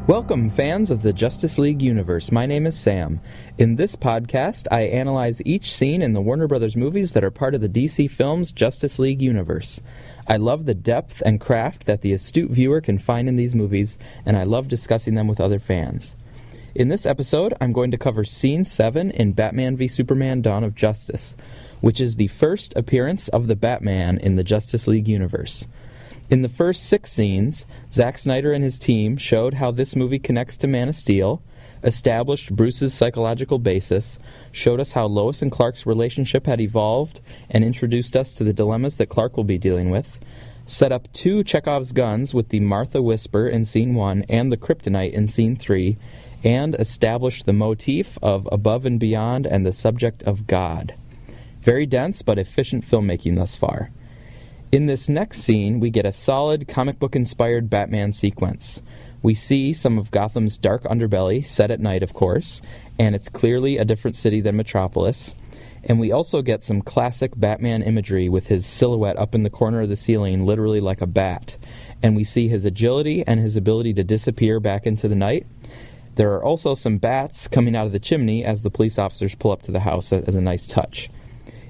Welcome, fans of the Justice League universe. My name is Sam. In this podcast, I analyze each scene in the Warner Brothers movies that are part of the DC Films Justice League universe. I love the depth and craft that the astute viewer can find in these movies, and I love discussing them with other fans. In this episode, I'm going to cover Scene 7 in Batman v Superman: Dawn of Justice, which is the first appearance of the Batman in the Justice League universe. In the first 6 scenes, Zack Snyder and his team showed how this movie connects to Man of Steel, established Bruce's psychological basis, showed us how Lois and Clark's relationship had evolved, and introduced us to the dilemmas that Clark will be dealing with, set up 2 Chekhov's guns with the Martha Whisper in Scene 1 and the Kryptonite in Scene 3, and established the motif of above and beyond and the subject of God. Very dense but efficient filmmaking thus far. In this next scene, we get a solid comic book-inspired Batman sequence. We see some of Gotham's dark underbelly, set at night, of course, and it's clearly a different city than Metropolis. And we also get some classic Batman imagery with his silhouette up in the corner of the ceiling, literally like a bat. And we see his agility and his ability to disappear back into the night. There are also some bats coming out of the chimney as the police officers pull up to the house as a nice touch.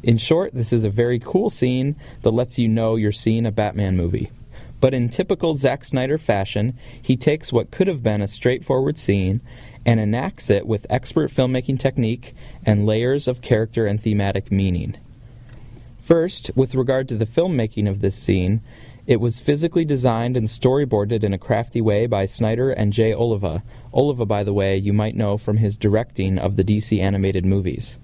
In short, this is a very cool scene that lets you know you're seeing a Batman movie. But in typical Zack Snyder fashion, he takes what could have been a straightforward scene and enacts it with expert filmmaking technique and layers of character and thematic meaning. First, with regard to the filmmaking of this scene, it was physically designed and storyboarded in a crafty way by Snyder and Jay Oliva. Oliva, by the way, you might know from his directing of the DC animated movies.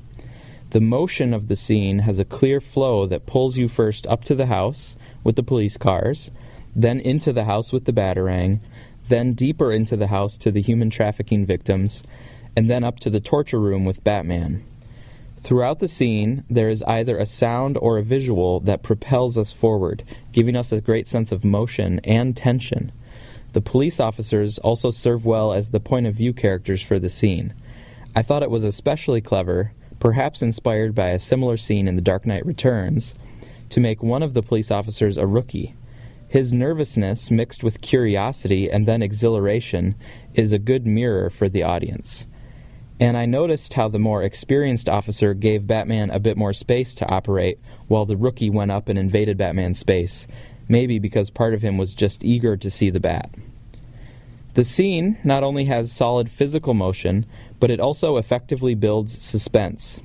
The motion of the scene has a clear flow that pulls you first up to the house with the police cars, then into the house with the Batarang, then deeper into the house to the human trafficking victims, and then up to the torture room with Batman. Throughout the scene, there is either a sound or a visual that propels us forward, giving us a great sense of motion and tension. The police officers also serve well as the point-of-view characters for the scene. I thought it was especially clever, perhaps inspired by a similar scene in The Dark Knight Returns, to make one of the police officers a rookie. His nervousness, mixed with curiosity and then exhilaration, is a good mirror for the audience. And I noticed how the more experienced officer gave Batman a bit more space to operate, while the rookie went up and invaded Batman's space, maybe because part of him was just eager to see the Bat. The scene not only has solid physical motion, but it also effectively builds suspense.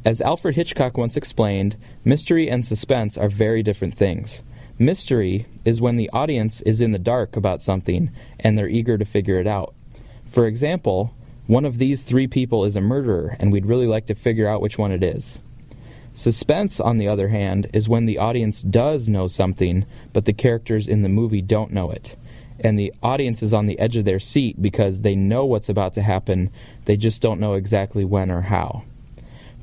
As Alfred Hitchcock once explained, mystery and suspense are very different things. Mystery is when the audience is in the dark about something and they're eager to figure it out. For example, one of these 3 people is a murderer and we'd really like to figure out which one it is. Suspense, on the other hand, is when the audience does know something, but the characters in the movie don't know it. And the audience is on the edge of their seat because they know what's about to happen, they just don't know exactly when or how.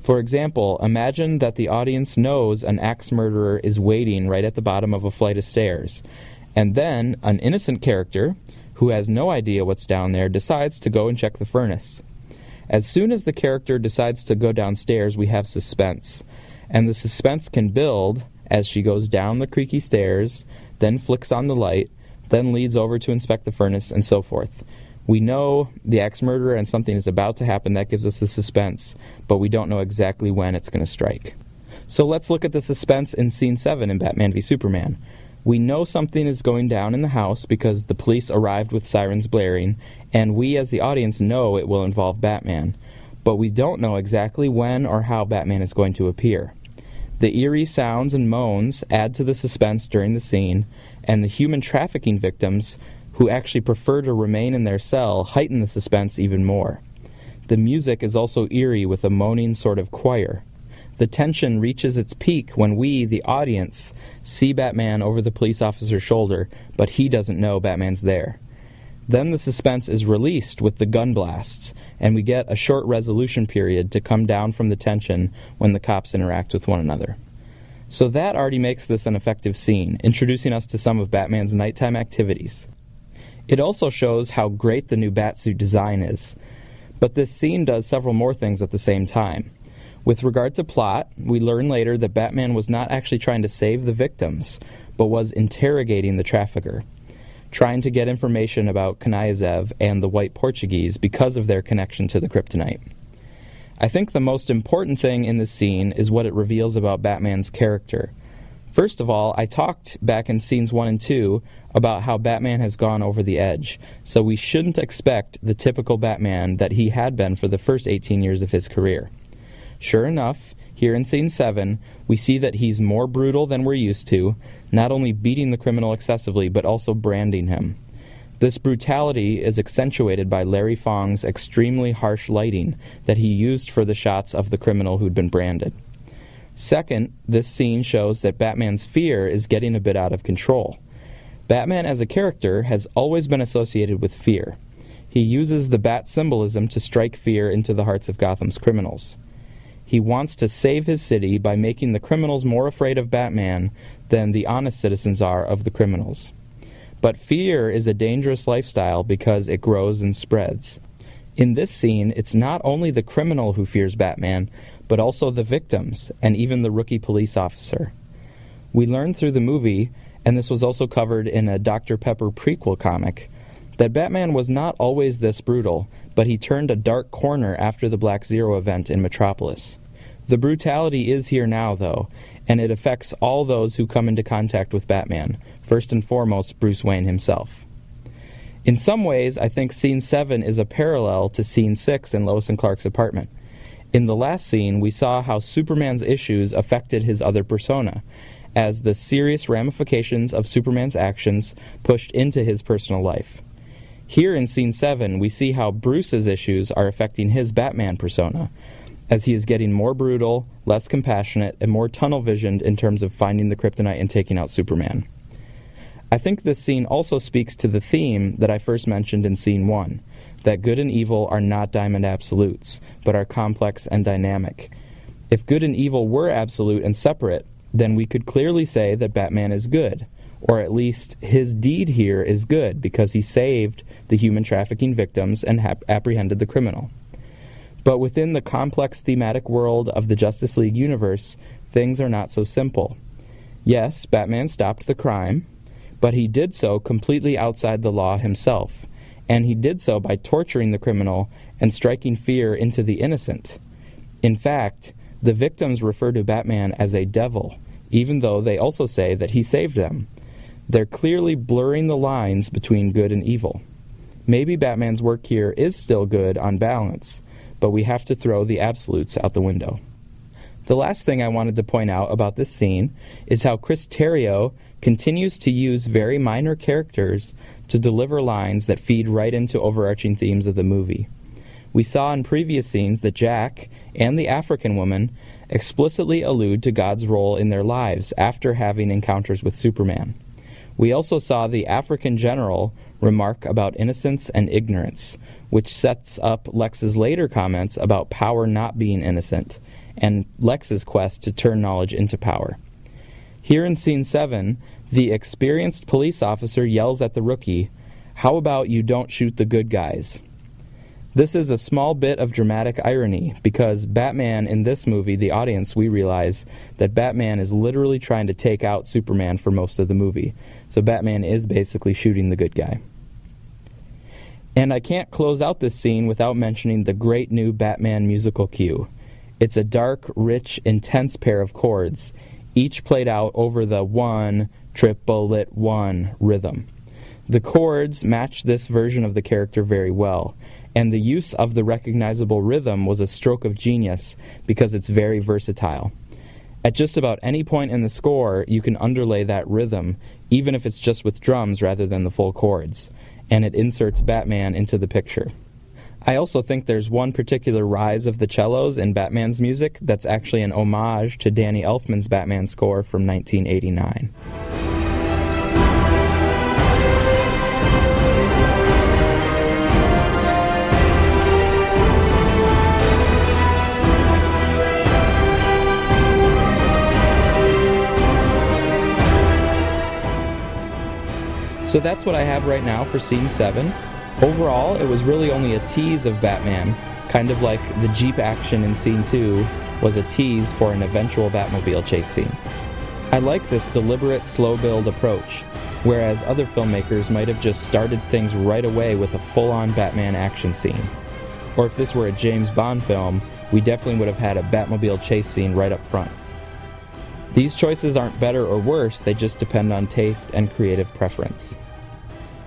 For example, imagine that the audience knows an axe murderer is waiting right at the bottom of a flight of stairs, and then an innocent character, who has no idea what's down there, decides to go and check the furnace. As soon as the character decides to go downstairs, we have suspense, and the suspense can build as she goes down the creaky stairs, then flicks on the light, then leads over to inspect the furnace, and so forth. We know the axe murderer and something is about to happen. That gives us the suspense, but we don't know exactly when it's going to strike. So let's look at the suspense in Scene 7 in Batman v Superman. We know something is going down in the house because the police arrived with sirens blaring, and we as the audience know it will involve Batman, but we don't know exactly when or how Batman is going to appear. The eerie sounds and moans add to the suspense during the scene, and the human trafficking victims, who actually prefer to remain in their cell, heighten the suspense even more. The music is also eerie with a moaning sort of choir. The tension reaches its peak when we, the audience, see Batman over the police officer's shoulder, but he doesn't know Batman's there. Then the suspense is released with the gun blasts, and we get a short resolution period to come down from the tension when the cops interact with one another. So that already makes this an effective scene, introducing us to some of Batman's nighttime activities. It also shows how great the new Batsuit design is. But this scene does several more things at the same time. With regard to plot, we learn later that Batman was not actually trying to save the victims, but was interrogating the trafficker. trying to get information about Kniazev and the White Portuguese because of their connection to the kryptonite. I think the most important thing in this scene is what it reveals about Batman's character. First of all, I talked back in scenes 1 and 2 about how Batman has gone over the edge, so we shouldn't expect the typical Batman that he had been for the first 18 years of his career. Sure enough, here in scene 7, we see that he's more brutal than we're used to, not only beating the criminal excessively, but also branding him. This brutality is accentuated by Larry Fong's extremely harsh lighting that he used for the shots of the criminal who'd been branded. Second, this scene shows that Batman's fear is getting a bit out of control. Batman as a character has always been associated with fear. He uses the bat symbolism to strike fear into the hearts of Gotham's criminals. He wants to save his city by making the criminals more afraid of Batman than the honest citizens are of the criminals. But fear is a dangerous lifestyle because it grows and spreads. In this scene, it's not only the criminal who fears Batman, but also the victims, and even the rookie police officer. We learn through the movie, and this was also covered in a Dr. Pepper prequel comic, that Batman was not always this brutal, but he turned a dark corner after the Black Zero event in Metropolis. The brutality is here now, though, and it affects all those who come into contact with Batman, first and foremost Bruce Wayne himself. In some ways, I think Scene 7 is a parallel to Scene 6 in Lois and Clark's apartment. In the last scene, we saw how Superman's issues affected his other persona, as the serious ramifications of Superman's actions pushed into his personal life. Here in Scene 7, we see how Bruce's issues are affecting his Batman persona, as he is getting more brutal, less compassionate, and more tunnel-visioned in terms of finding the kryptonite and taking out Superman. I think this scene also speaks to the theme that I first mentioned in Scene 1, that good and evil are not diamond absolutes, but are complex and dynamic. If good and evil were absolute and separate, then we could clearly say that Batman is good, or at least his deed here is good because he saved the human trafficking victims and apprehended the criminal. But within the complex thematic world of the Justice League universe, things are not so simple. Yes, Batman stopped the crime, but he did so completely outside the law himself, and he did so by torturing the criminal and striking fear into the innocent. In fact, the victims refer to Batman as a devil, even though they also say that he saved them. They're clearly blurring the lines between good and evil. Maybe Batman's work here is still good on balance, but we have to throw the absolutes out the window. The last thing I wanted to point out about this scene is how Chris Terrio continues to use very minor characters to deliver lines that feed right into overarching themes of the movie. We saw in previous scenes that Jack and the African woman explicitly allude to God's role in their lives after having encounters with Superman. We also saw the African general remark about innocence and ignorance, which sets up Lex's later comments about power not being innocent, and Lex's quest to turn knowledge into power. Here in Scene 7, the experienced police officer yells at the rookie, "How about you don't shoot the good guys?" This is a small bit of dramatic irony, because Batman in this movie, the audience, we realize that Batman is literally trying to take out Superman for most of the movie. So Batman is basically shooting the good guy. And I can't close out this scene without mentioning the great new Batman musical cue. It's a dark, rich, intense pair of chords, each played out over the 1-triple-it-1 rhythm. The chords match this version of the character very well, and the use of the recognizable rhythm was a stroke of genius because it's very versatile. At just about any point in the score, you can underlay that rhythm, even if it's just with drums rather than the full chords, and it inserts Batman into the picture. I also think there's one particular rise of the cellos in Batman's music that's actually an homage to Danny Elfman's Batman score from 1989. So that's what I have right now for Scene 7. Overall, it was really only a tease of Batman, kind of like the Jeep action in Scene 2 was a tease for an eventual Batmobile chase scene. I like this deliberate, slow-build approach. whereas other filmmakers might have just started things right away with a full-on Batman action scene. Or if this were a James Bond film, we definitely would have had a Batmobile chase scene right up front. These choices aren't better or worse, they just depend on taste and creative preference.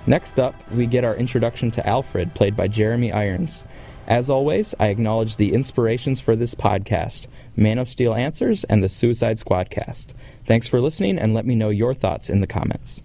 Next up, we get our introduction to Alfred, played by Jeremy Irons. As always, I acknowledge the inspirations for this podcast, Man of Steel Answers and the Suicide Squad cast. Thanks for listening, and let me know your thoughts in the comments.